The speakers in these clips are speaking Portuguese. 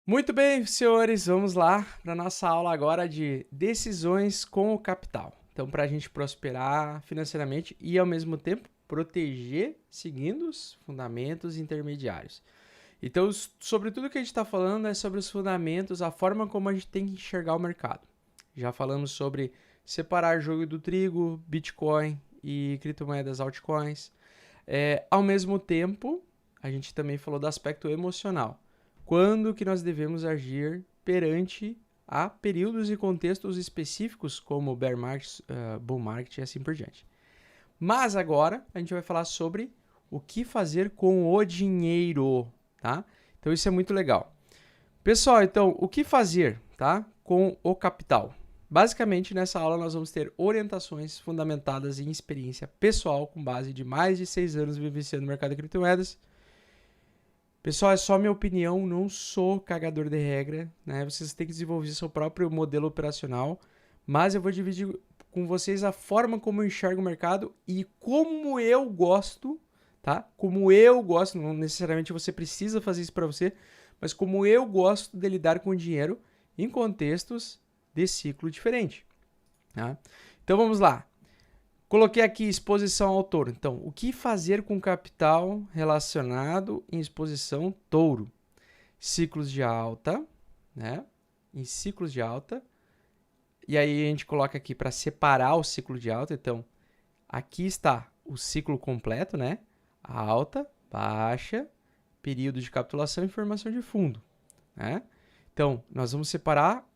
Muito bem, senhores, vamos lá para a nossa aula agora de decisões com o capital. Então, para a gente prosperar financeiramente e, ao mesmo tempo, proteger seguindo os fundamentos intermediários. Então, sobre tudo que a gente está falando é sobre os fundamentos, a forma como a gente tem que enxergar o mercado. Já falamos sobre separar joio do trigo, Bitcoin e criptomoedas altcoins. Ao mesmo tempo, a gente também falou do aspecto emocional. Quando que nós devemos agir perante a períodos e contextos específicos, como bear market, bull market e assim por diante. Mas agora a gente vai falar sobre o que fazer com o dinheiro, tá? Então isso é muito legal. Pessoal, então, o que fazer, tá, com o capital? Basicamente, nessa aula nós vamos ter orientações fundamentadas em experiência pessoal com base de mais de 6 anos vivenciando o mercado de criptomoedas. Pessoal, é só minha opinião, não sou cagador de regra, né? Vocês têm que desenvolver seu próprio modelo operacional, mas eu vou dividir com vocês a forma como eu enxergo o mercado e como eu gosto, tá? Como eu gosto, não necessariamente você precisa fazer isso para você, mas como eu gosto de lidar com o dinheiro em contextos de ciclo diferente, tá? Então vamos lá. Coloquei aqui exposição ao touro. Então, o que fazer com capital relacionado em exposição touro? Ciclos de alta, né? Em ciclos de alta. E aí a gente coloca aqui para separar o ciclo de alta. Então, aqui está o ciclo completo, né? Alta, baixa, período de capitulação e formação de fundo, né? Então, nós vamos separar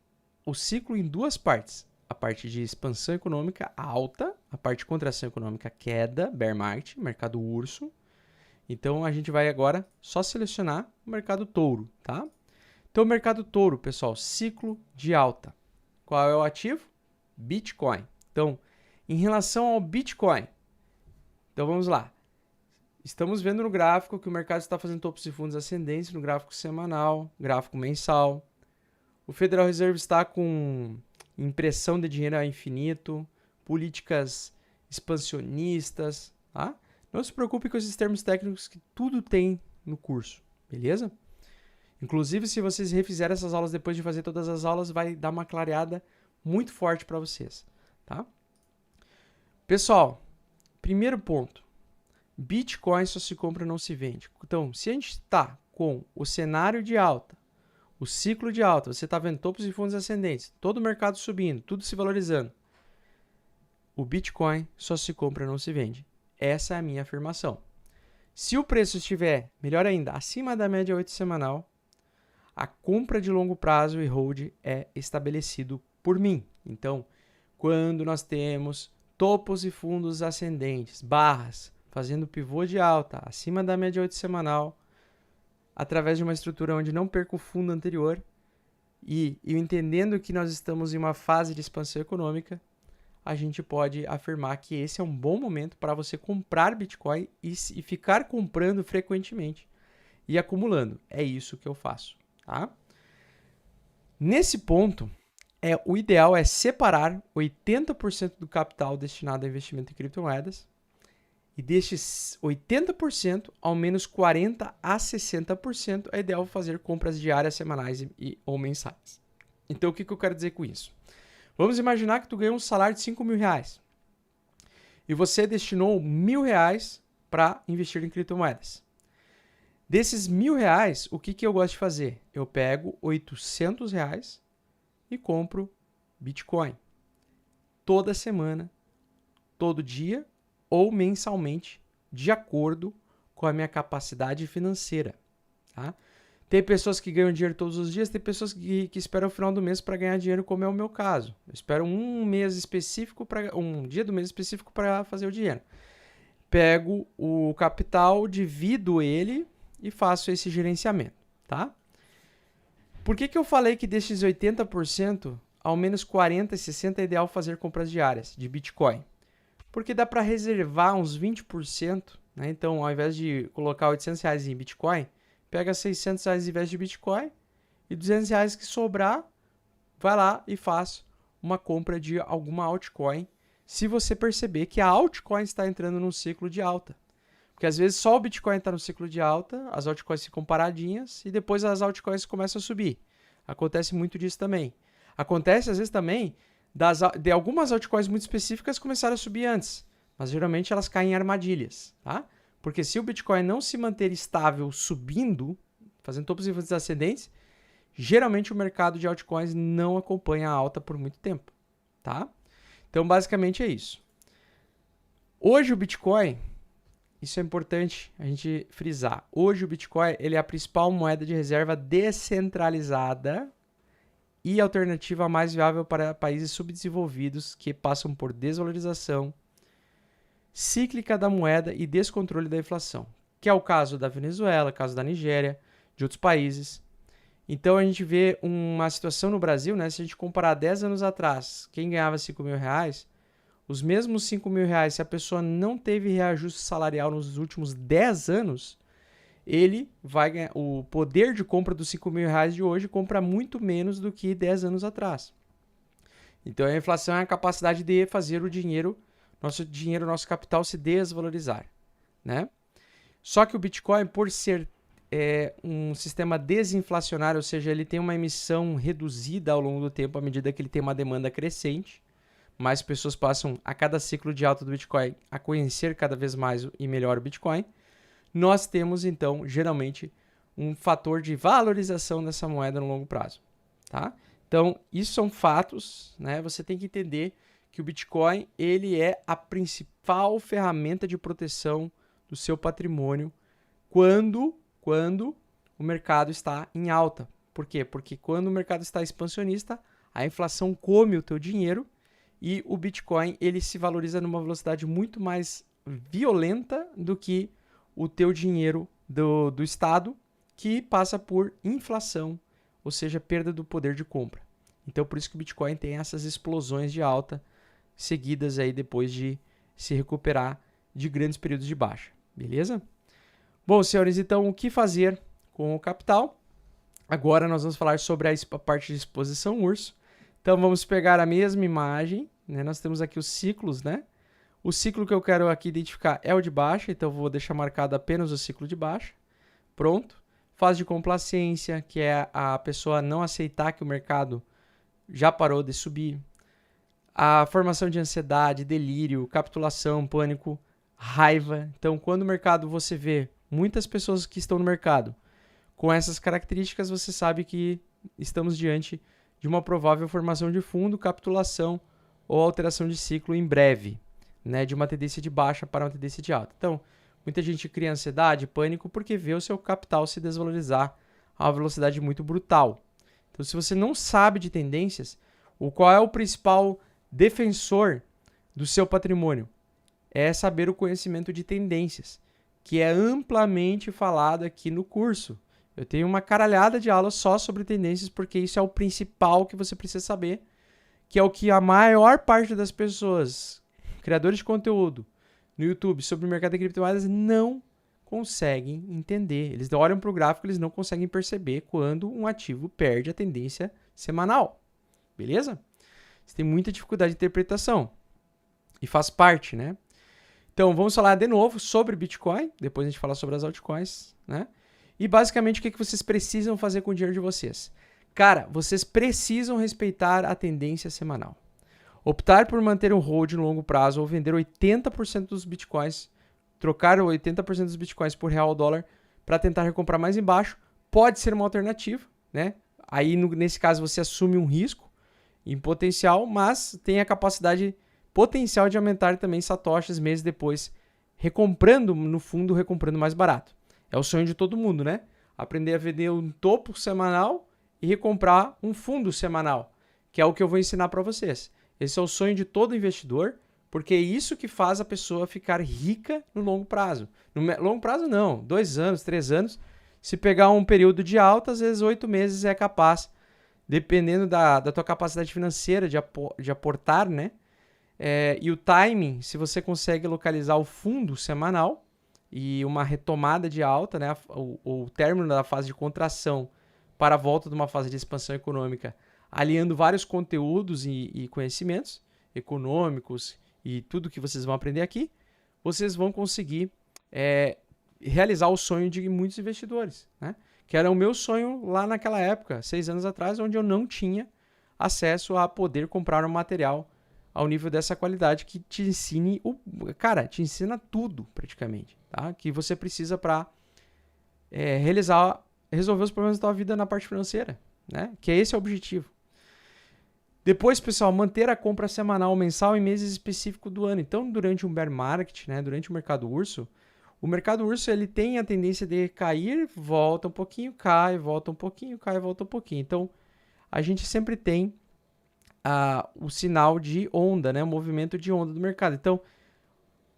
o ciclo em duas partes. A parte de expansão econômica alta, a parte de contração econômica queda, bear market, mercado urso. Então a gente vai agora só selecionar o mercado touro, tá? Então o mercado touro, pessoal, ciclo de alta. Qual é o ativo? Bitcoin. Então, em relação ao Bitcoin, então vamos lá. Estamos vendo no gráfico que o mercado está fazendo topos e fundos ascendentes no gráfico semanal, gráfico mensal. O Federal Reserve está com impressão de dinheiro a infinito, políticas expansionistas, tá? Não se preocupe com esses termos técnicos que tudo tem no curso, beleza? Inclusive, se vocês refizerem essas aulas depois de fazer todas as aulas, vai dar uma clareada muito forte para vocês, tá? Pessoal, primeiro ponto. Bitcoin só se compra, não se vende. Então, se a gente está com o cenário de alta, o ciclo de alta, você está vendo topos e fundos ascendentes, todo o mercado subindo, tudo se valorizando. O Bitcoin só se compra, não se vende. Essa é a minha afirmação. Se o preço estiver, melhor ainda, acima da média 8 semanal, a compra de longo prazo e hold é estabelecido por mim. Então, quando nós temos topos e fundos ascendentes, barras, fazendo pivô de alta, acima da média 8 semanal, através de uma estrutura onde não perco o fundo anterior e entendendo que nós estamos em uma fase de expansão econômica, a gente pode afirmar que esse é um bom momento para você comprar Bitcoin e ficar comprando frequentemente e acumulando. É isso que eu faço, tá? Nesse ponto, o ideal é separar 80% do capital destinado a investimento em criptomoedas e destes 80%, ao menos 40% a 60% é ideal fazer compras diárias, semanais ou mensais. Então, o que eu quero dizer com isso? Vamos imaginar que tu ganhou um salário de 5 mil reais e você destinou 1.000 reais para investir em criptomoedas. Desses 1.000 reais, o que eu gosto de fazer? Eu pego 800 reais e compro Bitcoin. Toda semana, todo dia ou mensalmente, de acordo com a minha capacidade financeira. Tá? Tem pessoas que ganham dinheiro todos os dias, tem pessoas que esperam o final do mês para ganhar dinheiro, como é o meu caso. Eu espero um dia do mês específico para fazer o dinheiro. Pego o capital, divido ele e faço esse gerenciamento, tá? Por que eu falei que desses 80%, ao menos 40% e 60% é ideal fazer compras diárias de Bitcoin? Porque dá para reservar uns 20%, né? Então, ao invés de colocar 800 reais em Bitcoin, pega 600 reais em vez de Bitcoin e 200 reais que sobrar, vai lá e faz uma compra de alguma altcoin, se você perceber que a altcoin está entrando num ciclo de alta. Porque às vezes só o Bitcoin está no ciclo de alta, as altcoins ficam paradinhas e depois as altcoins começam a subir. Acontece muito disso também. Acontece às vezes também de algumas altcoins muito específicas começarem a subir antes, mas geralmente elas caem em armadilhas, tá? Porque se o Bitcoin não se manter estável subindo, fazendo topos e fundos ascendentes, geralmente o mercado de altcoins não acompanha a alta por muito tempo, tá? Então basicamente é isso. Hoje o Bitcoin, isso é importante a gente frisar. Hoje o Bitcoin ele é a principal moeda de reserva descentralizada e alternativa mais viável para países subdesenvolvidos que passam por desvalorização cíclica da moeda e descontrole da inflação, que é o caso da Venezuela, caso da Nigéria, de outros países. Então a gente vê uma situação no Brasil, né? Se a gente comparar 10 anos atrás, quem ganhava R$5.000, os mesmos R$5.000, se a pessoa não teve reajuste salarial nos últimos 10 anos, ele vai ganhar, o poder de compra dos R$5.000 de hoje compra muito menos do que 10 anos atrás. Então a inflação é a capacidade de fazer o dinheiro, nosso capital se desvalorizar, né? Só que o Bitcoin, por ser um sistema desinflacionário, ou seja, ele tem uma emissão reduzida ao longo do tempo à medida que ele tem uma demanda crescente, mais pessoas passam a cada ciclo de alta do Bitcoin a conhecer cada vez mais e melhor o Bitcoin, nós temos então geralmente um fator de valorização dessa moeda no longo prazo, tá? Então, isso são fatos, né? Você tem que entender que o Bitcoin ele é a principal ferramenta de proteção do seu patrimônio quando o mercado está em alta. Por quê? Porque quando o mercado está expansionista, a inflação come o teu dinheiro e o Bitcoin ele se valoriza numa velocidade muito mais violenta do que o teu dinheiro do Estado, que passa por inflação, ou seja, perda do poder de compra. Então, por isso que o Bitcoin tem essas explosões de alta seguidas aí depois de se recuperar de grandes períodos de baixa. Beleza? Bom, senhores, então o que fazer com o capital? Agora nós vamos falar sobre a parte de exposição urso. Então vamos pegar a mesma imagem, né? Nós temos aqui os ciclos, né? O ciclo que eu quero aqui identificar é o de baixa, então eu vou deixar marcado apenas o ciclo de baixa. Pronto. Fase de complacência, que é a pessoa não aceitar que o mercado já parou de subir. A formação de ansiedade, delírio, capitulação, pânico, raiva. Então, quando o mercado você vê muitas pessoas que estão no mercado com essas características, você sabe que estamos diante de uma provável formação de fundo, capitulação ou alteração de ciclo em breve, né, de uma tendência de baixa para uma tendência de alta. Então, muita gente cria ansiedade, pânico, porque vê o seu capital se desvalorizar a uma velocidade muito brutal. Então, se você não sabe de tendências, qual é o principal defensor do seu patrimônio? É saber o conhecimento de tendências, que é amplamente falado aqui no curso. Eu tenho uma caralhada de aulas só sobre tendências, porque isso é o principal que você precisa saber, que é o que a maior parte das pessoas, criadores de conteúdo no YouTube sobre o mercado de criptomoedas, não conseguem entender. Eles olham para o gráfico, eles não conseguem perceber quando um ativo perde a tendência semanal. Beleza? Você tem muita dificuldade de interpretação. E faz parte, né? Então, vamos falar de novo sobre Bitcoin. Depois a gente fala sobre as altcoins, né? E basicamente o que vocês precisam fazer com o dinheiro de vocês? Cara, vocês precisam respeitar a tendência semanal. Optar por manter um hold no longo prazo ou vender 80% dos Bitcoins, trocar 80% dos Bitcoins por real ou dólar para tentar recomprar mais embaixo, pode ser uma alternativa, né? Aí, nesse caso, você assume um risco em potencial, mas tem a capacidade potencial de aumentar também satoshis meses depois, recomprando no fundo, recomprando mais barato. É o sonho de todo mundo, né? Aprender a vender um topo semanal e recomprar um fundo semanal, que é o que eu vou ensinar para vocês. Esse é o sonho de todo investidor, porque é isso que faz a pessoa ficar rica no longo prazo. No longo prazo não, 2 anos, 3 anos. Se pegar um período de alta, às vezes 8 meses é capaz, dependendo da tua capacidade financeira de aportar, né? E o timing, se você consegue localizar o fundo semanal e uma retomada de alta, né? O término da fase de contração para a volta de uma fase de expansão econômica, aliando vários conteúdos e conhecimentos econômicos e tudo que vocês vão aprender aqui, vocês vão conseguir realizar o sonho de muitos investidores, né? Que era o meu sonho lá naquela época, 6 anos atrás, onde eu não tinha acesso a poder comprar um material ao nível dessa qualidade que te ensine te ensina tudo praticamente, tá? Que você precisa para resolver os problemas da tua vida na parte financeira, né? Que esse é o objetivo. Depois, pessoal, manter a compra semanal ou mensal em meses específicos do ano. Então, durante um bear market, né, durante o mercado urso ele tem a tendência de cair, volta um pouquinho, cai, volta um pouquinho, cai, volta um pouquinho. Então, a gente sempre tem o sinal de onda, né, o movimento de onda do mercado. Então,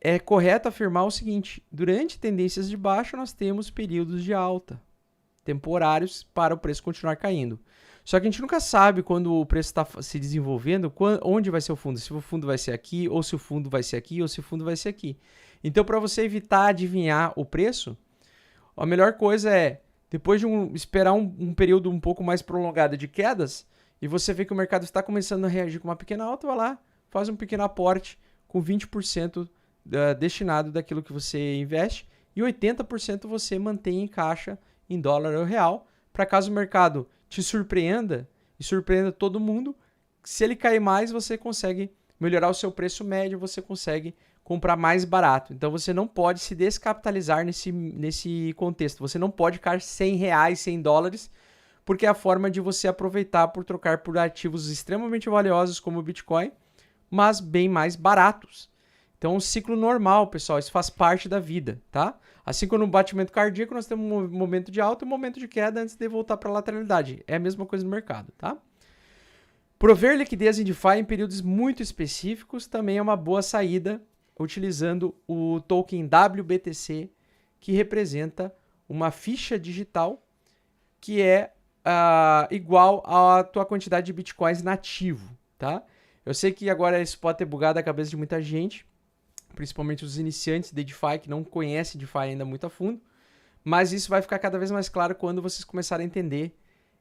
é correto afirmar o seguinte: durante tendências de baixa, nós temos períodos de alta, temporários, para o preço continuar caindo. Só que a gente nunca sabe quando o preço está se desenvolvendo, onde vai ser o fundo. Se o fundo vai ser aqui, ou se o fundo vai ser aqui, ou se o fundo vai ser aqui. Então, para você evitar adivinhar o preço, a melhor coisa é, depois de esperar um período um pouco mais prolongado de quedas, e você vê que o mercado está começando a reagir com uma pequena alta, vai lá, faz um pequeno aporte com 20% destinado daquilo que você investe, e 80% você mantém em caixa em dólar ou real, para caso o mercado te surpreenda e surpreenda todo mundo, se ele cair mais, você consegue melhorar o seu preço médio, você consegue comprar mais barato. Então você não pode se descapitalizar nesse contexto. Você não pode ficar R$100, $100, porque é a forma de você aproveitar por trocar por ativos extremamente valiosos como o Bitcoin, mas bem mais baratos. Então é um ciclo normal, pessoal. Isso faz parte da vida, tá? Assim como no batimento cardíaco, nós temos um momento de alta e um momento de queda antes de voltar para a lateralidade. É a mesma coisa no mercado, tá? Prover liquidez em DeFi em períodos muito específicos também é uma boa saída, utilizando o token WBTC, que representa uma ficha digital que é igual à tua quantidade de bitcoins nativo, tá? Eu sei que agora isso pode ter bugado a cabeça de muita gente, principalmente os iniciantes de DeFi que não conhecem DeFi ainda muito a fundo, mas isso vai ficar cada vez mais claro quando vocês começarem a entender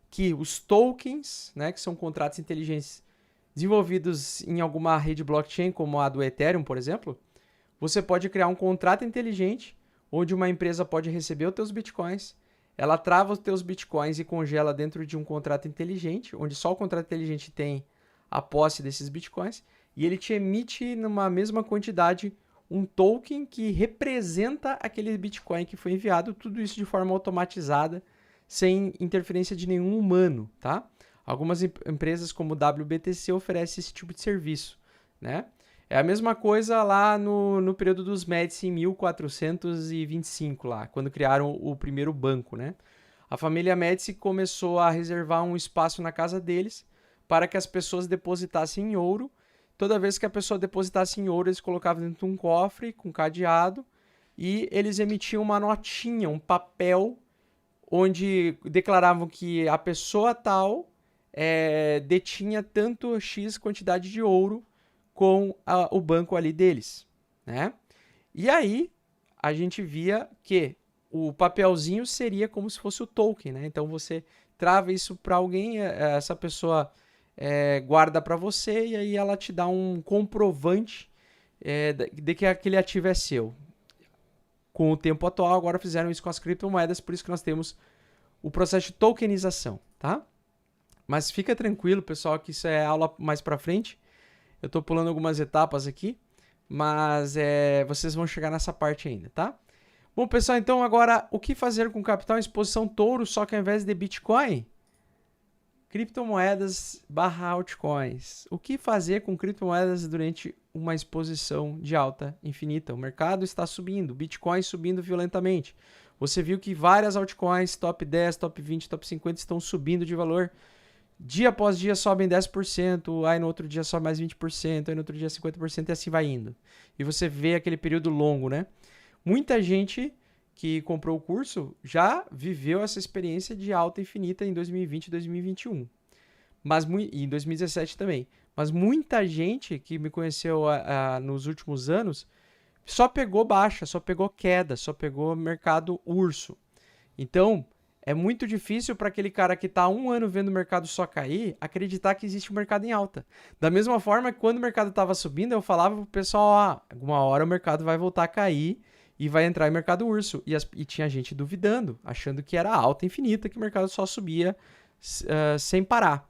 que os tokens, né, que são contratos inteligentes desenvolvidos em alguma rede blockchain, como a do Ethereum, por exemplo, você pode criar um contrato inteligente onde uma empresa pode receber os teus bitcoins, ela trava os teus bitcoins e congela dentro de um contrato inteligente, onde só o contrato inteligente tem a posse desses bitcoins, e ele te emite numa mesma quantidade um token que representa aquele bitcoin que foi enviado, tudo isso de forma automatizada, sem interferência de nenhum humano, tá? Algumas empresas como o WBTC oferecem esse tipo de serviço, né? É a mesma coisa lá no período dos Médici em 1425, lá, quando criaram o primeiro banco, né? A família Médici começou a reservar um espaço na casa deles para que as pessoas depositassem em ouro. Toda vez que a pessoa depositasse em ouro, eles colocavam dentro de um cofre com cadeado e eles emitiam uma notinha, um papel, onde declaravam que a pessoa tal detinha tanto X quantidade de ouro com o banco ali deles, né? E aí a gente via que o papelzinho seria como se fosse o token, né? Então você trava isso para alguém, essa pessoa guarda para você e aí ela te dá um comprovante de que aquele ativo é seu. Com o tempo atual, agora fizeram isso com as criptomoedas, por isso que nós temos o processo de tokenização, tá? Mas fica tranquilo, pessoal, que isso é aula mais para frente. Eu estou pulando algumas etapas aqui, mas vocês vão chegar nessa parte ainda, tá? Bom, pessoal, então agora, o que fazer com capital em exposição touro, só que ao invés de Bitcoin? Criptomoedas / altcoins. O que fazer com criptomoedas durante uma exposição de alta infinita? O mercado está subindo, Bitcoin subindo violentamente. Você viu que várias altcoins, top 10, top 20, top 50, estão subindo de valor. Dia após dia sobem 10%, aí no outro dia sobe mais 20%, aí no outro dia 50% e assim vai indo. E você vê aquele período longo, né? Muita gente que comprou o curso já viveu essa experiência de alta infinita em 2020 e 2021. E em 2017 também. Mas muita gente que me conheceu nos últimos anos só pegou baixa, só pegou queda, só pegou mercado urso. Então, é muito difícil para aquele cara que está há um ano vendo o mercado só cair, acreditar que existe um mercado em alta. Da mesma forma que quando o mercado estava subindo, eu falava para o pessoal, alguma hora o mercado vai voltar a cair e vai entrar em mercado urso. E tinha gente duvidando, achando que era alta infinita, que o mercado só subia sem parar.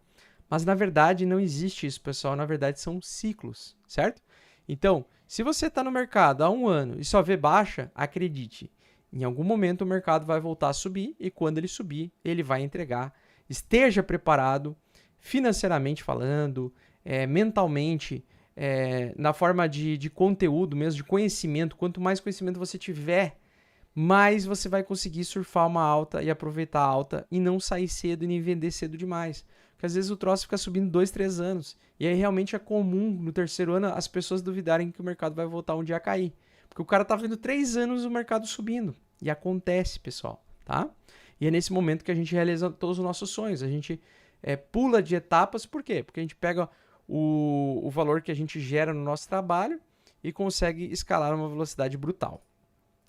Mas na verdade não existe isso, pessoal. Na verdade são ciclos, certo? Então, se você está no mercado há um ano e só vê baixa, acredite, em algum momento o mercado vai voltar a subir e quando ele subir, ele vai entregar. Esteja preparado, financeiramente falando, mentalmente, na forma de conteúdo mesmo, de conhecimento. Quanto mais conhecimento você tiver, mais você vai conseguir surfar uma alta e aproveitar a alta e não sair cedo e nem vender cedo demais. Porque às vezes o troço fica subindo 2, 3 anos. E aí realmente é comum no terceiro ano as pessoas duvidarem que o mercado vai voltar um dia a cair. Porque o cara tá vendo 3 anos o mercado subindo. E acontece, pessoal, tá? E é nesse momento que a gente realiza todos os nossos sonhos. A gente pula de etapas, por quê? Porque a gente pega o valor que a gente gera no nosso trabalho e consegue escalar uma velocidade brutal.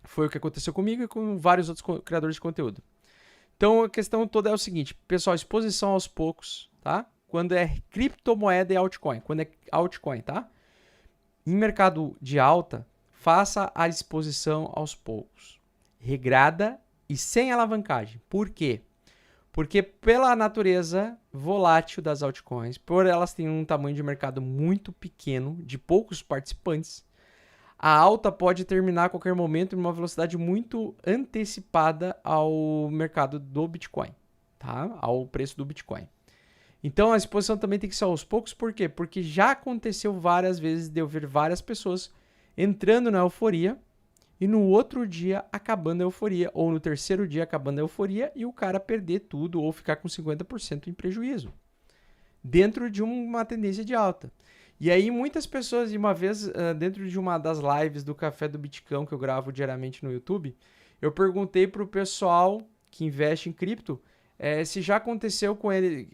Foi o que aconteceu comigo e com vários outros criadores de conteúdo. Então a questão toda é o seguinte, pessoal, exposição aos poucos, tá? Quando é criptomoeda e altcoin, quando é altcoin, tá? Em mercado de alta, faça a exposição aos poucos, regrada e sem alavancagem. Por quê? Porque pela natureza volátil das altcoins, por elas terem um tamanho de mercado muito pequeno, de poucos participantes, a alta pode terminar a qualquer momento em uma velocidade muito antecipada ao mercado do Bitcoin, tá? Ao preço do Bitcoin. Então a exposição também tem que ser aos poucos, por quê? Porque já aconteceu várias vezes de eu ver várias pessoas entrando na euforia e no outro dia acabando a euforia, ou no terceiro dia acabando a euforia e o cara perder tudo ou ficar com 50% em prejuízo, dentro de uma tendência de alta. E aí muitas pessoas, de uma vez, dentro de uma das lives do Café do Bitcão, que eu gravo diariamente no YouTube, eu perguntei para o pessoal que investe em cripto se já aconteceu com ele,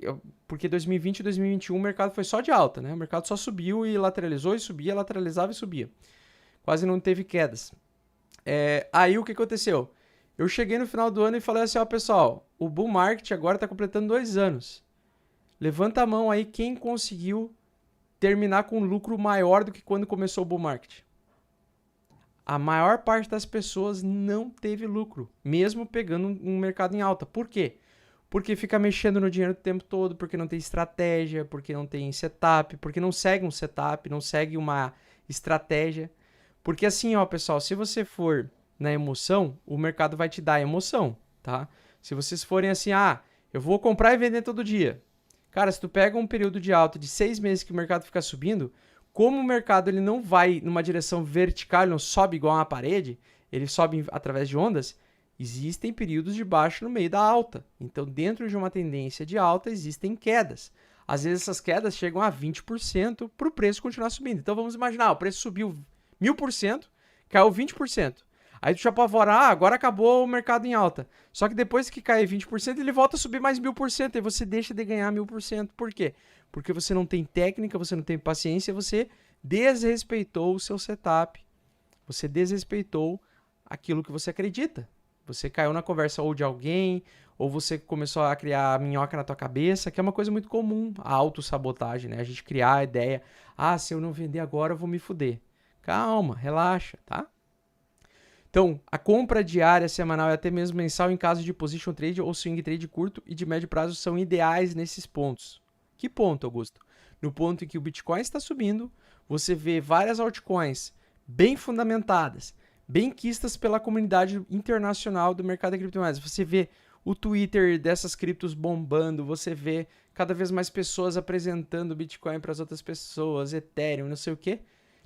porque 2020 e 2021 o mercado foi só de alta, né? O mercado só subiu e lateralizou e subia, lateralizava e subia. Quase não teve quedas. Aí o que aconteceu? Eu cheguei no final do ano e falei assim, ó pessoal, o bull market agora está completando 2 anos. Levanta a mão aí quem conseguiu terminar com um lucro maior do que quando começou o bull market. A maior parte das pessoas não teve lucro, mesmo pegando um mercado em alta. Por quê? Porque fica mexendo no dinheiro o tempo todo, porque não tem estratégia, porque não tem setup, porque não segue um setup, não segue uma estratégia. Porque assim, ó, pessoal, se você for na emoção, o mercado vai te dar emoção, tá? Se vocês forem assim, eu vou comprar e vender todo dia. Cara, se tu pega um período de alta de 6 meses que o mercado fica subindo, como o mercado ele não vai numa direção vertical, ele não sobe igual uma parede, ele sobe através de ondas, existem períodos de baixo no meio da alta. Então, dentro de uma tendência de alta, existem quedas. Às vezes, essas quedas chegam a 20% para o preço continuar subindo. Então, vamos imaginar, o preço subiu 1000%, caiu 20%. Aí tu já apavora, agora acabou o mercado em alta. Só que depois que cai 20%, ele volta a subir mais 1000%. E você deixa de ganhar 1000%. Por quê? Porque você não tem técnica, você não tem paciência, você desrespeitou o seu setup. Você desrespeitou aquilo que você acredita. Você caiu na conversa ou de alguém, ou você começou a criar minhoca na tua cabeça, que é uma coisa muito comum, a autossabotagem, né? A gente criar a ideia, se eu não vender agora eu vou me fuder. Calma, relaxa, tá? Então, a compra diária, semanal e até mesmo mensal em caso de position trade ou swing trade curto e de médio prazo são ideais nesses pontos. Que ponto, Augusto? No ponto em que o Bitcoin está subindo, você vê várias altcoins bem fundamentadas, bem quistas pela comunidade internacional do mercado de criptomoedas. Você vê o Twitter dessas criptos bombando, você vê cada vez mais pessoas apresentando o Bitcoin para as outras pessoas, Ethereum, não sei o quê.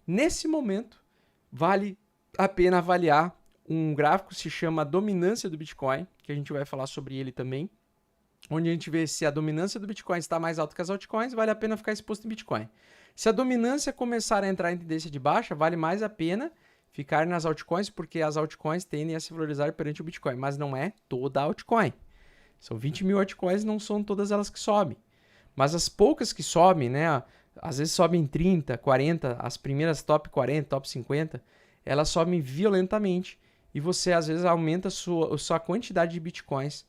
Nesse momento, vale a pena avaliar um gráfico que se chama dominância do Bitcoin, que a gente vai falar sobre ele também, onde a gente vê se a dominância do Bitcoin está mais alta que as altcoins, vale a pena ficar exposto em Bitcoin. Se a dominância começar a entrar em tendência de baixa, vale mais a pena ficar nas altcoins, porque as altcoins tendem a se valorizar perante o Bitcoin, mas não é toda altcoin. São 20 mil altcoins, não são todas elas que sobem. Mas as poucas que sobem, né, às vezes sobem 30, 40, as primeiras top 40, top 50, elas sobem violentamente e você às vezes aumenta a sua quantidade de bitcoins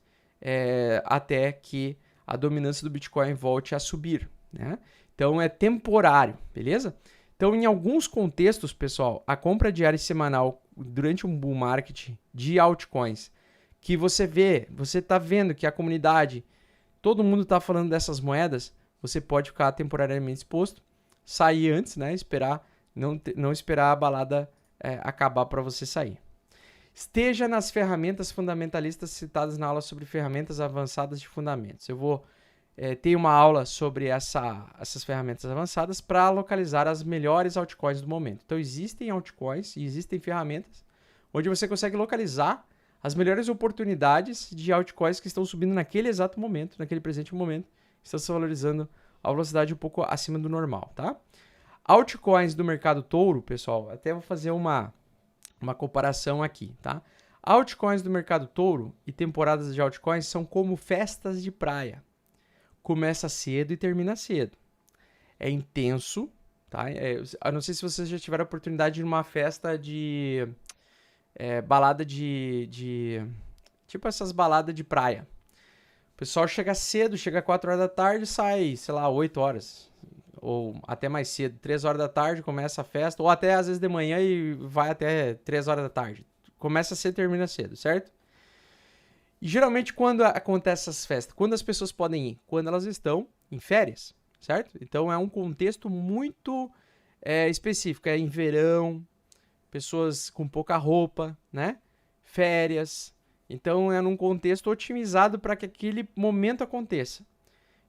até que a dominância do Bitcoin volte a subir, né? Então é temporário, beleza? Então, em alguns contextos, pessoal, a compra diária e semanal durante um bull market de altcoins, que você está vendo que a comunidade, todo mundo está falando dessas moedas, você pode ficar temporariamente exposto, sair antes, né? Esperar, não esperar a balada acabar para você sair. Esteja nas ferramentas fundamentalistas citadas na aula sobre ferramentas avançadas de fundamentos. Eu vou ter uma aula sobre essas ferramentas avançadas para localizar as melhores altcoins do momento. Então, existem altcoins e existem ferramentas onde você consegue localizar as melhores oportunidades de altcoins que estão subindo naquele exato momento, naquele presente momento, estão se valorizando a velocidade um pouco acima do normal, tá? Altcoins do mercado touro, pessoal, até vou fazer uma comparação aqui, tá? Altcoins do mercado touro e temporadas de altcoins são como festas de praia. Começa cedo e termina cedo. É intenso, tá? Eu não sei se vocês já tiveram a oportunidade de ir numa festa de balada tipo essas baladas de praia. O pessoal chega cedo, chega 4 horas da tarde e sai, sei lá, 8 horas. Ou até mais cedo, 3 horas da tarde começa a festa, ou até às vezes de manhã e vai até 3 horas da tarde. Começa cedo e termina cedo, certo? E geralmente quando acontece essas festas, quando as pessoas podem ir? Quando elas estão em férias, certo? Então é um contexto muito específico, é em verão, pessoas com pouca roupa, né? Férias. Então é num contexto otimizado para que aquele momento aconteça.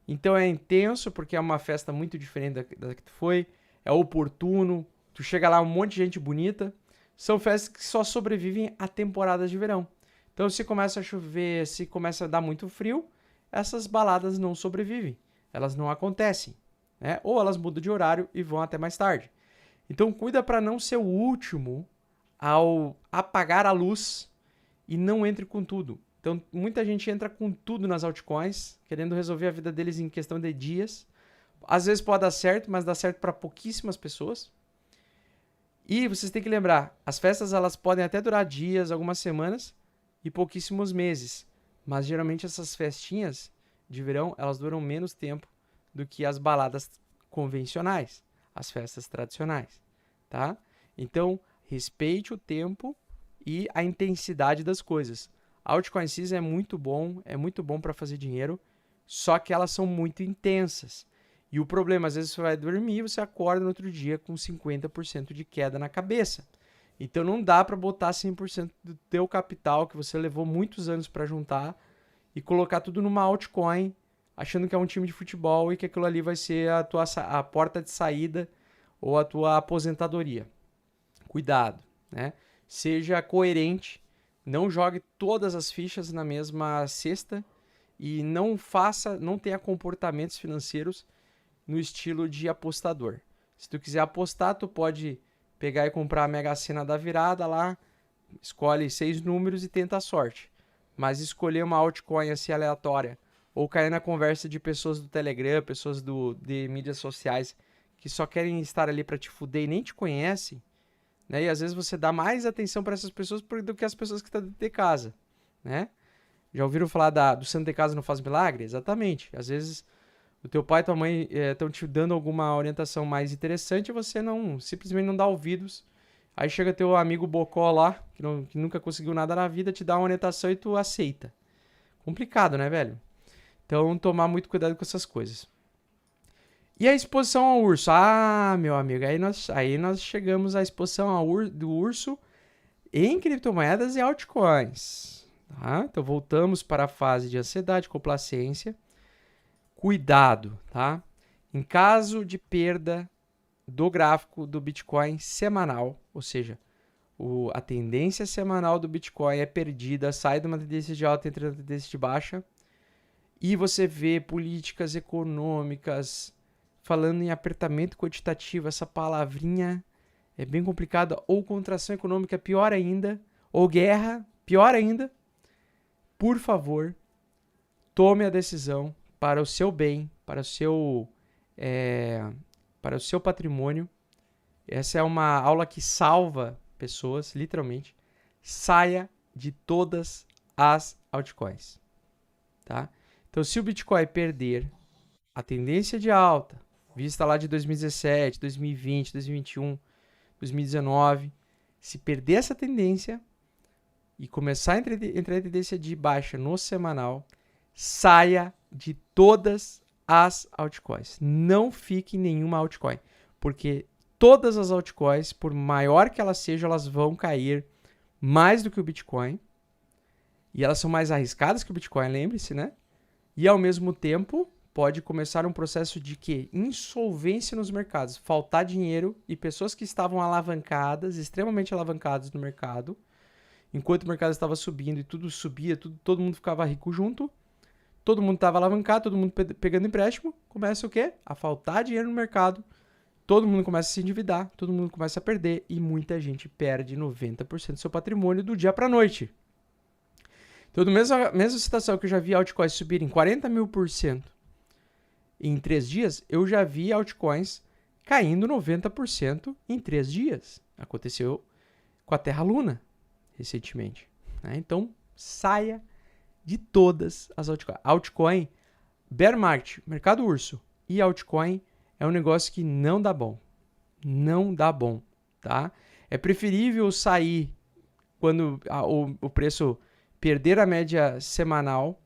Então é intenso porque é uma festa muito diferente da que tu foi, é oportuno, tu chega lá um monte de gente bonita. São festas que só sobrevivem a temporadas de verão. Então se começa a chover, se começa a dar muito frio, essas baladas não sobrevivem, elas não acontecem, né? Ou elas mudam de horário e vão até mais tarde. Então cuida para não ser o último ao apagar a luz e não entre com tudo. Então, muita gente entra com tudo nas altcoins, querendo resolver a vida deles em questão de dias. Às vezes pode dar certo, mas dá certo para pouquíssimas pessoas. E vocês têm que lembrar, as festas elas podem até durar dias, algumas semanas e pouquíssimos meses. Mas geralmente essas festinhas de verão, elas duram menos tempo do que as baladas convencionais, as festas tradicionais, tá? Então, respeite o tempo e a intensidade das coisas. A Altcoin Season é muito bom para fazer dinheiro, só que elas são muito intensas. E o problema, às vezes você vai dormir e você acorda no outro dia com 50% de queda na cabeça. Então não dá para botar 100% do teu capital que você levou muitos anos para juntar e colocar tudo numa altcoin, achando que é um time de futebol e que aquilo ali vai ser a porta de saída ou a tua aposentadoria. Cuidado, né? Seja coerente. Não jogue todas as fichas na mesma cesta e não tenha comportamentos financeiros no estilo de apostador. Se tu quiser apostar, tu pode pegar e comprar a Mega Sena da virada lá, escolhe 6 números e tenta a sorte. Mas escolher uma altcoin assim aleatória ou cair na conversa de pessoas do Telegram, pessoas de mídias sociais que só querem estar ali para te fuder e nem te conhecem, né? E às vezes você dá mais atenção para essas pessoas do que as pessoas que estão dentro de casa, né? Já ouviram falar do santo de casa não faz milagre? Exatamente. Às vezes o teu pai e tua mãe estão te dando alguma orientação mais interessante e você simplesmente não dá ouvidos. Aí chega teu amigo bocó lá, que nunca conseguiu nada na vida, te dá uma orientação e tu aceita. Complicado, né, velho? Então tomar muito cuidado com essas coisas. E a exposição ao urso? Ah, meu amigo, aí nós chegamos à exposição do urso em criptomoedas e altcoins. Tá? Então voltamos para a fase de ansiedade, complacência. Cuidado, tá? Em caso de perda do gráfico do Bitcoin semanal, ou seja, a tendência semanal do Bitcoin é perdida, sai de uma tendência de alta, entra na tendência de baixa, e você vê políticas econômicas falando em apertamento quantitativo, essa palavrinha é bem complicada, ou contração econômica, pior ainda, ou guerra, pior ainda. Por favor, tome a decisão para o seu bem, para o seu patrimônio. Essa é uma aula que salva pessoas, literalmente. Saia de todas as altcoins, tá? Então, se o Bitcoin perder a tendência de alta, vista lá de 2017, 2020, 2021, 2019, se perder essa tendência e começar a entrar em tendência de baixa no semanal, saia de todas as altcoins. Não fique em nenhuma altcoin, porque todas as altcoins, por maior que elas sejam, elas vão cair mais do que o Bitcoin. E elas são mais arriscadas que o Bitcoin, lembre-se, né? E ao mesmo tempo, pode começar um processo de quê? Insolvência nos mercados. Faltar dinheiro e pessoas que estavam alavancadas, extremamente alavancadas no mercado, enquanto o mercado estava subindo e tudo subia, todo mundo ficava rico junto, todo mundo estava alavancado, todo mundo pegando empréstimo, começa o quê? A faltar dinheiro no mercado, todo mundo começa a se endividar, todo mundo começa a perder e muita gente perde 90% do seu patrimônio do dia para a noite. Então, mesma situação que eu já vi altcoins subirem 40 mil % em 3 dias, eu já vi altcoins caindo 90% em 3 dias. Aconteceu com a Terra Luna recentemente. Né? Então, saia de todas as altcoins. Altcoin, bear market, mercado urso e altcoin é um negócio que não dá bom. Não dá bom, tá? É preferível sair quando o preço perder a média semanal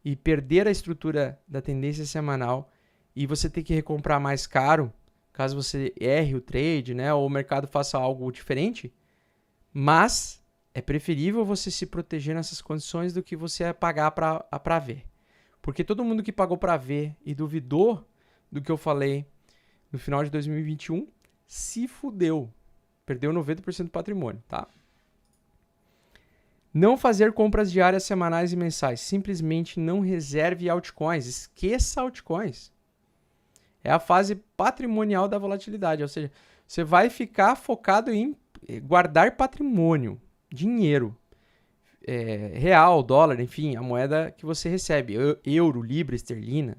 e perder a estrutura da tendência semanal e você ter que recomprar mais caro, caso você erre o trade, né, ou o mercado faça algo diferente, mas é preferível você se proteger nessas condições do que você pagar para ver. Porque todo mundo que pagou para ver e duvidou do que eu falei no final de 2021 se fudeu. Perdeu 90% do patrimônio, tá? Não fazer compras diárias, semanais e mensais. Simplesmente não reserve altcoins. Esqueça altcoins. É a fase patrimonial da volatilidade. Ou seja, você vai ficar focado em guardar patrimônio, dinheiro, real, dólar, enfim, a moeda que você recebe. Euro, libra, esterlina.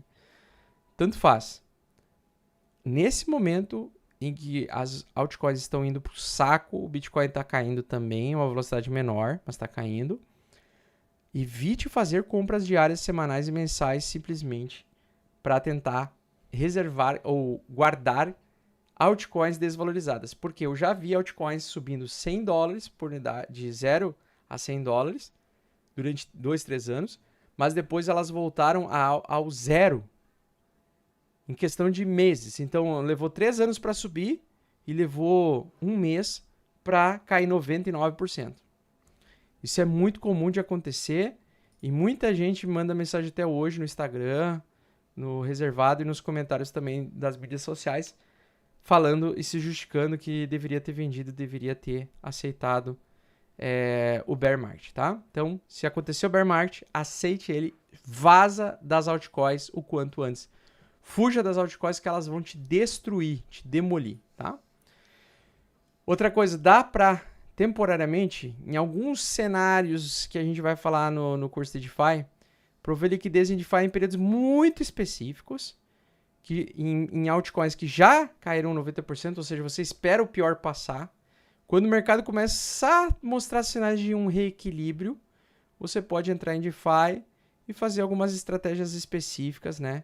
Tanto faz. Nesse momento em que as altcoins estão indo para o saco, o Bitcoin está caindo também, uma velocidade menor, mas está caindo. Evite fazer compras diárias, semanais e mensais simplesmente para tentar reservar ou guardar altcoins desvalorizadas. Porque eu já vi altcoins subindo $100 por unidade, de 0 a $100 durante 2, 3 anos, mas depois elas voltaram ao zero em questão de meses. Então, levou 3 anos para subir e levou 1 mês para cair 99%. Isso é muito comum de acontecer e muita gente manda mensagem até hoje no Instagram, no reservado e nos comentários também das mídias sociais, falando e se justificando que deveria ter vendido, deveria ter aceitado o bear market, tá? Então, se aconteceu o bear market, aceite ele, vaza das altcoins o quanto antes. Fuja das altcoins que elas vão te destruir, te demolir, tá? Outra coisa, dá para temporariamente, em alguns cenários que a gente vai falar no curso de DeFi, prover liquidez em DeFi em períodos muito específicos, que em altcoins que já caíram 90%, ou seja, você espera o pior passar. Quando o mercado começa a mostrar sinais de um reequilíbrio, você pode entrar em DeFi e fazer algumas estratégias específicas, né?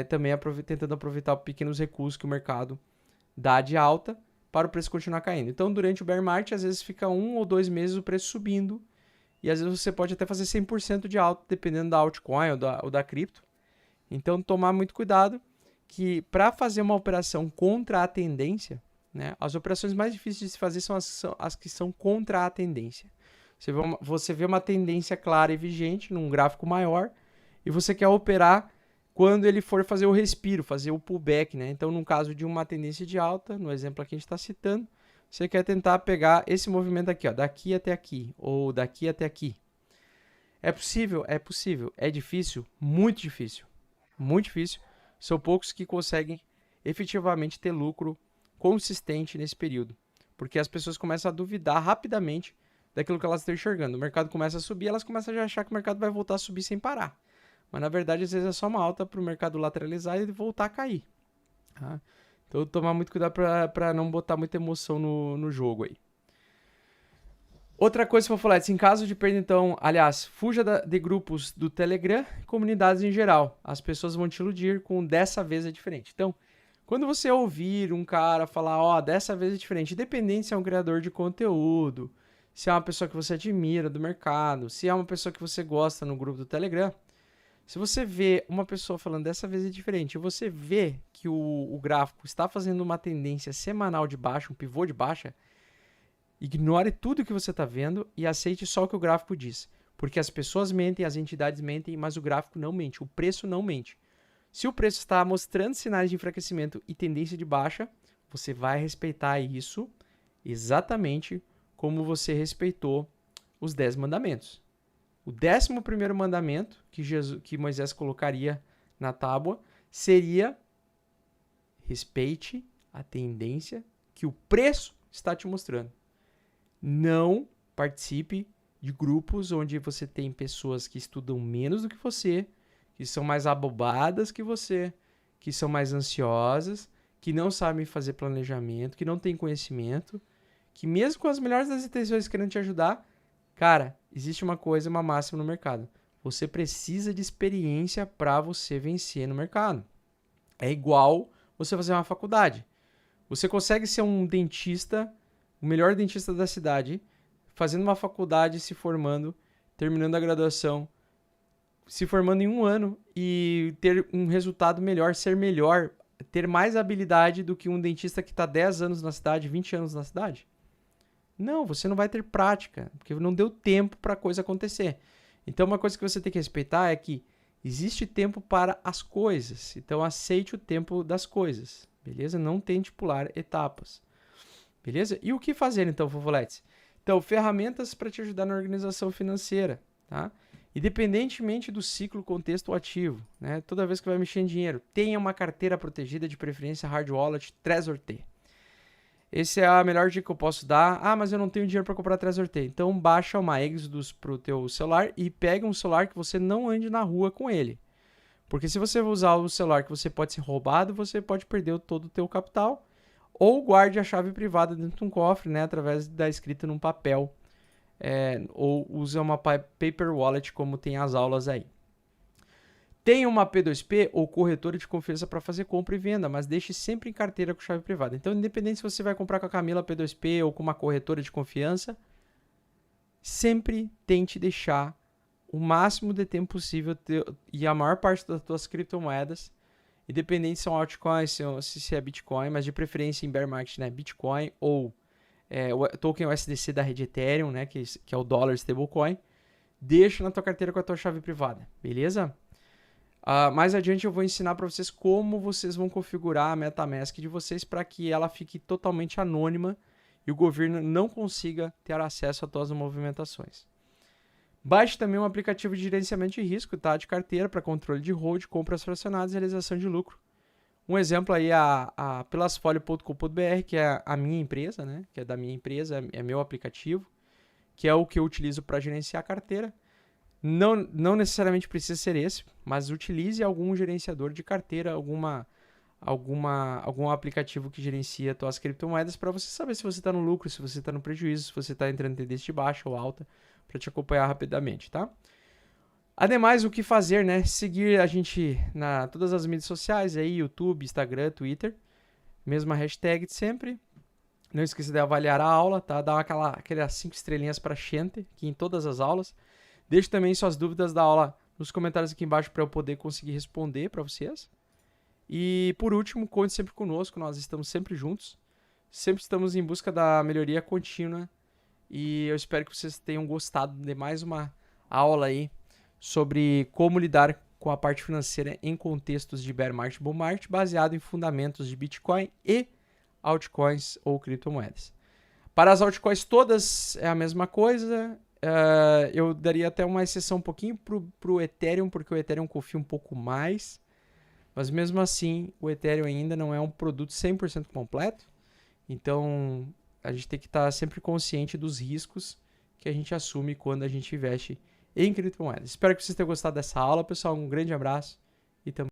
Também tentando aproveitar pequenos recursos que o mercado dá de alta para o preço continuar caindo. Então, durante o bear market, às vezes fica 1 ou 2 meses o preço subindo e às vezes você pode até fazer 100% de alta, dependendo da altcoin ou da cripto. Então, tomar muito cuidado que para fazer uma operação contra a tendência, né, as operações mais difíceis de se fazer são as que são contra a tendência. Você vê uma tendência clara e vigente num gráfico maior e você quer operar quando ele for fazer o respiro, fazer o pullback, né? Então, no caso de uma tendência de alta, no exemplo aqui a gente está citando, você quer tentar pegar esse movimento aqui, ó, daqui até aqui, ou daqui até aqui. É possível? É possível. É difícil? Muito difícil. Muito difícil. São poucos que conseguem efetivamente ter lucro consistente nesse período. Porque as pessoas começam a duvidar rapidamente daquilo que elas estão enxergando. O mercado começa a subir, elas começam a achar que o mercado vai voltar a subir sem parar. Mas, na verdade, às vezes é só uma alta para o mercado lateralizar e voltar a cair. Tá? Então, tomar muito cuidado para não botar muita emoção no jogo aí. Outra coisa que eu vou falar é, em caso de perda, então, aliás, fuja de grupos do Telegram e comunidades em geral. As pessoas vão te iludir com dessa vez é diferente. Então, Quando você ouvir um cara falar, ó, dessa vez é diferente, independente se é um criador de conteúdo, se é uma pessoa que você admira do mercado, se é uma pessoa que você gosta no grupo do Telegram, se você vê uma pessoa falando dessa vez é diferente, e você vê que o gráfico está fazendo uma tendência semanal de baixa, um pivô de baixa, ignore tudo que você está vendo e aceite só o que o gráfico diz. Porque as pessoas mentem, as entidades mentem, mas o gráfico não mente, o preço não mente. Se o preço está mostrando sinais de enfraquecimento e tendência de baixa, você vai respeitar isso exatamente como você respeitou os 10 mandamentos. O 11º mandamento que Moisés colocaria na tábua seria: respeite a tendência que o preço está te mostrando. Não participe de grupos onde você tem pessoas que estudam menos do que você, que são mais abobadas que você, que são mais ansiosas, que não sabem fazer planejamento, que não têm conhecimento, que mesmo com as melhores das intenções querendo te ajudar, cara, existe uma coisa, uma máxima no mercado. Você precisa de experiência para você vencer no mercado. É igual você fazer uma faculdade. Você consegue ser um dentista, o melhor dentista da cidade, fazendo uma faculdade, se formando, terminando a graduação, se formando em 1 ano e ter um resultado melhor, ser melhor, ter mais habilidade do que um dentista que está 10 anos na cidade, 20 anos na cidade? Não, você não vai ter prática, porque não deu tempo para a coisa acontecer. Então, uma coisa que você tem que respeitar é que existe tempo para as coisas. Então, aceite o tempo das coisas, beleza? Não tente pular etapas, beleza? E o que fazer, então, fofoletes? Então, ferramentas para te ajudar na organização financeira, tá? Independentemente do ciclo, contexto ou ativo, né? Toda vez que vai mexer em dinheiro, tenha uma carteira protegida, de preferência hard wallet, Trezor T. Essa é a melhor dica que eu posso dar. Ah, mas eu não tenho dinheiro para comprar Trezor T. Então baixa uma Exodus pro teu celular e pega um celular que você não ande na rua com ele. Porque se você usar o celular que você pode ser roubado, você pode perder todo o teu capital. Ou guarde a chave privada dentro de um cofre, né, através da escrita num papel. Ou use uma paper wallet, como tem as aulas aí. Tenha uma P2P ou corretora de confiança para fazer compra e venda, mas deixe sempre em carteira com chave privada. Então, independente se você vai comprar com a Camila P2P ou com uma corretora de confiança, sempre tente deixar o máximo de tempo possível e a maior parte das suas criptomoedas, independente se são altcoins, se é Bitcoin, mas de preferência em bear market, né, Bitcoin ou o token USDC da rede Ethereum, né, que é o dólar stablecoin, deixa na tua carteira com a tua chave privada, beleza? Mais adiante eu vou ensinar para vocês como vocês vão configurar a MetaMask de vocês para que ela fique totalmente anônima e o governo não consiga ter acesso a todas as movimentações. Baixe também um aplicativo de gerenciamento de risco, tá, de carteira para controle de hold, compras fracionadas e realização de lucro. Um exemplo aí é a pelasfolio.com.br, que é a minha empresa, né, que é da minha empresa, é meu aplicativo, que é o que eu utilizo para gerenciar a carteira. Não necessariamente precisa ser esse, mas utilize algum gerenciador de carteira, algum aplicativo que gerencia suas criptomoedas para você saber se você está no lucro, se você está no prejuízo, se você está entrando em tendência de baixa ou alta, para te acompanhar rapidamente, tá? Ademais, o que fazer, né? Seguir a gente na todas as mídias sociais, aí, YouTube, Instagram, Twitter, mesma hashtag de sempre. Não esqueça de avaliar a aula, tá? Dá aquelas 5 estrelinhas para Gente, aqui em todas as aulas. Deixe também suas dúvidas da aula nos comentários aqui embaixo para eu poder conseguir responder para vocês. E por último, conte sempre conosco, nós estamos sempre juntos. Sempre estamos em busca da melhoria contínua. E eu espero que vocês tenham gostado de mais uma aula aí sobre como lidar com a parte financeira em contextos de bear market, bull market, baseado em fundamentos de Bitcoin e altcoins ou criptomoedas. Para as altcoins todas é a mesma coisa. Eu daria até uma exceção um pouquinho para o Ethereum, porque o Ethereum confia um pouco mais. Mas mesmo assim, o Ethereum ainda não é um produto 100% completo. Então, a gente tem que estar sempre consciente dos riscos que a gente assume quando a gente investe em criptomoedas. Espero que vocês tenham gostado dessa aula, pessoal. Um grande abraço e tamo